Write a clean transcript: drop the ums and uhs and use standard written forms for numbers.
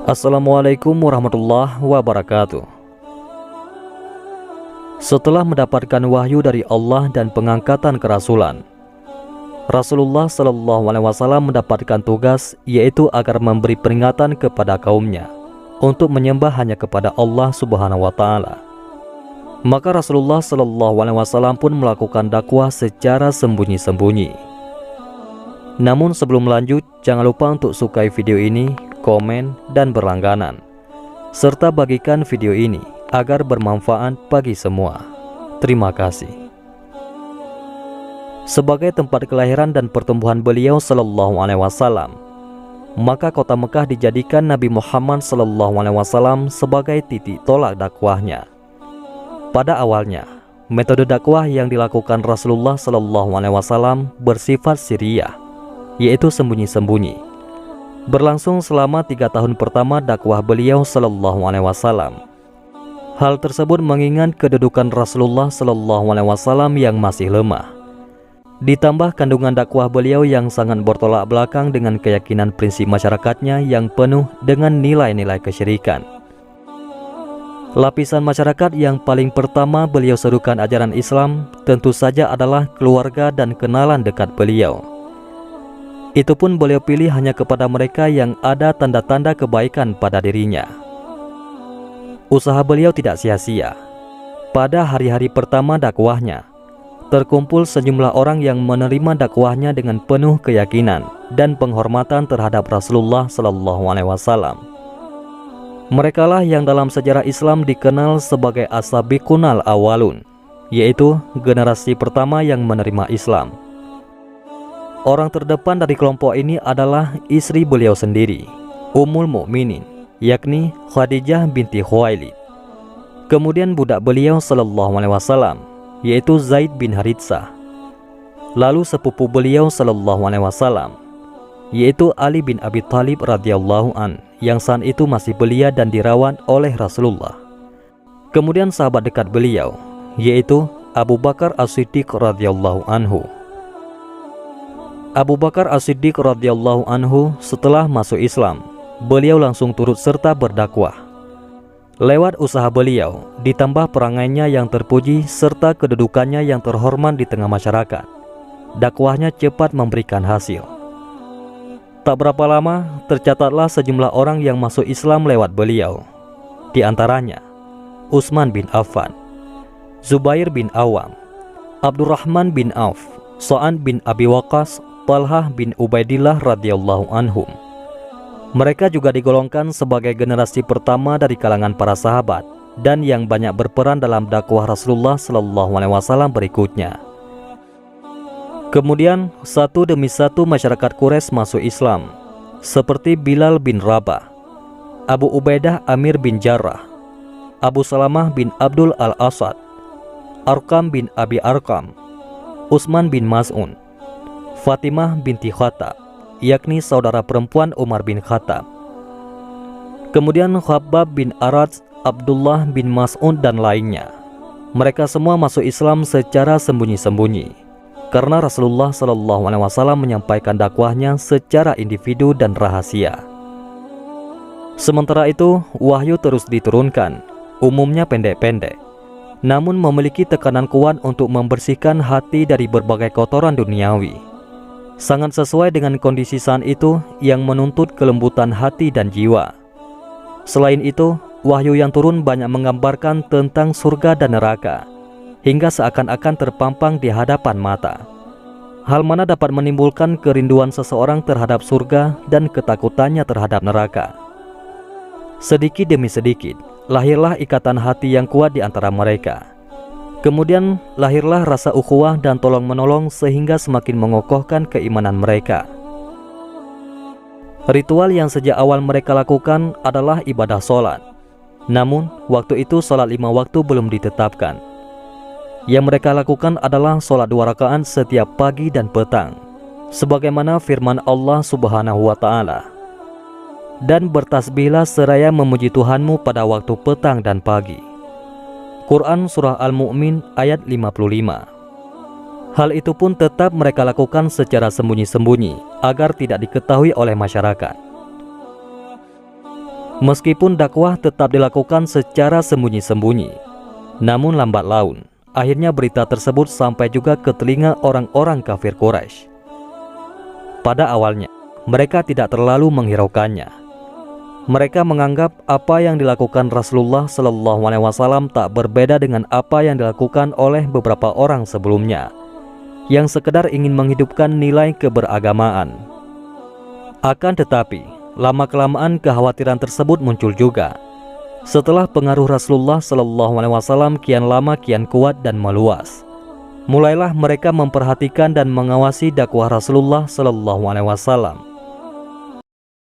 Assalamualaikum warahmatullahi wabarakatuh. Setelah mendapatkan wahyu dari Allah dan pengangkatan kerasulan, Rasulullah SAW mendapatkan tugas, yaitu agar memberi peringatan kepada kaumnya untuk menyembah hanya kepada Allah Subhanahu wa Ta'ala. Maka Rasulullah SAW pun melakukan dakwah secara sembunyi-sembunyi. Namun sebelum lanjut, jangan lupa untuk sukai video ini, komen, dan berlangganan, serta bagikan video ini agar bermanfaat bagi semua. Terima kasih. Sebagai tempat kelahiran dan pertumbuhan beliau Sallallahu Alaihi Wasallam, maka kota Mekah dijadikan Nabi Muhammad Sallallahu Alaihi Wasallam sebagai titik tolak dakwahnya. Pada awalnya, metode dakwah yang dilakukan Rasulullah Sallallahu Alaihi Wasallam bersifat sirriyah, yaitu sembunyi-sembunyi. Berlangsung selama 3 tahun pertama dakwah beliau Sallallahu Alaihi Wasallam. Hal tersebut mengingat kedudukan Rasulullah Sallallahu Alaihi Wasallam yang masih lemah, ditambah kandungan dakwah beliau yang sangat bertolak belakang dengan keyakinan prinsip masyarakatnya yang penuh dengan nilai-nilai kesyirikan. Lapisan masyarakat yang paling pertama beliau serukan ajaran Islam tentu saja adalah keluarga dan kenalan dekat beliau. Itu pun beliau pilih hanya kepada mereka yang ada tanda-tanda kebaikan pada dirinya. Usaha beliau tidak sia-sia. Pada hari-hari pertama dakwahnya, terkumpul sejumlah orang yang menerima dakwahnya dengan penuh keyakinan dan penghormatan terhadap Rasulullah Sallallahu Alaihi Wasallam. Merekalah yang dalam sejarah Islam dikenal sebagai as-sabiqunal awalun, yaitu generasi pertama yang menerima Islam. Orang terdepan dari kelompok ini adalah istri beliau sendiri, Ummul Mukminin, yakni Khadijah binti Khuwailid. Kemudian budak beliau Sallallahu Alaihi Wasallam, yaitu Zaid bin Haritsah. Lalu sepupu beliau Sallallahu Alaihi Wasallam, yaitu Ali bin Abi Thalib radhiyallahu an, yang saat itu masih belia dan dirawat oleh Rasulullah. Kemudian sahabat dekat beliau, yaitu Abu Bakar As-Siddiq radhiyallahu anhu. Abu Bakar As-Siddiq radhiyallahu anhu setelah masuk Islam, beliau langsung turut serta berdakwah. Lewat usaha beliau, ditambah perangainya yang terpuji serta kedudukannya yang terhormat di tengah masyarakat, dakwahnya cepat memberikan hasil. Tak berapa lama, tercatatlah sejumlah orang yang masuk Islam lewat beliau. Di antaranya, Utsman bin Affan, Zubair bin Awam, Abdurrahman bin Auf, Sa'ad bin Abi Waqqas, Talhah bin Ubaidillah radhiyallahu anhum. Mereka juga digolongkan sebagai generasi pertama dari kalangan para sahabat dan yang banyak berperan dalam dakwah Rasulullah Sallallahu Alaihi Wasallam berikutnya. Kemudian satu demi satu masyarakat Quraisy masuk Islam, seperti Bilal bin Rabah, Abu Ubaidah Amir bin Jarrah, Abu Salamah bin Abdul al-Asad, Arqam bin Abi Arqam, Utsman bin Maz'un, Fatimah binti Khattab, yakni saudara perempuan Umar bin Khattab. Kemudian Khabbab bin Arad, Abdullah bin Mas'ud dan lainnya. Mereka semua masuk Islam secara sembunyi-sembunyi, karena Rasulullah SAW menyampaikan dakwahnya secara individu dan rahasia. Sementara itu, wahyu terus diturunkan, umumnya pendek-pendek, namun memiliki tekanan kuat untuk membersihkan hati dari berbagai kotoran duniawi. Sangat sesuai dengan kondisi saat itu yang menuntut kelembutan hati dan jiwa. Selain itu, wahyu yang turun banyak menggambarkan tentang surga dan neraka, hingga seakan-akan terpampang di hadapan mata. Hal mana dapat menimbulkan kerinduan seseorang terhadap surga dan ketakutannya terhadap neraka. Sedikit demi sedikit, lahirlah ikatan hati yang kuat di antara mereka. Kemudian lahirlah rasa ukhuwah dan tolong-menolong sehingga semakin mengokohkan keimanan mereka. Ritual yang sejak awal mereka lakukan adalah ibadah sholat. Namun, waktu itu sholat 5 waktu belum ditetapkan. Yang mereka lakukan adalah sholat 2 rakaat setiap pagi dan petang, sebagaimana firman Allah Subhanahu wa Ta'ala. Dan bertasbihlah seraya memuji Tuhanmu pada waktu petang dan pagi. Quran Surah Al-Mu'min ayat 55. Hal itu pun tetap mereka lakukan secara sembunyi-sembunyi agar tidak diketahui oleh masyarakat. Meskipun dakwah tetap dilakukan secara sembunyi-sembunyi, namun lambat laun akhirnya berita tersebut sampai juga ke telinga orang-orang kafir Quraisy. Pada awalnya mereka tidak terlalu menghiraukannya. Mereka menganggap apa yang dilakukan Rasulullah SAW tak berbeda dengan apa yang dilakukan oleh beberapa orang sebelumnya, yang sekedar ingin menghidupkan nilai keberagamaan. Akan tetapi, lama-kelamaan kekhawatiran tersebut muncul juga. Setelah pengaruh Rasulullah SAW kian lama kian kuat dan meluas, mulailah mereka memperhatikan dan mengawasi dakwah Rasulullah SAW.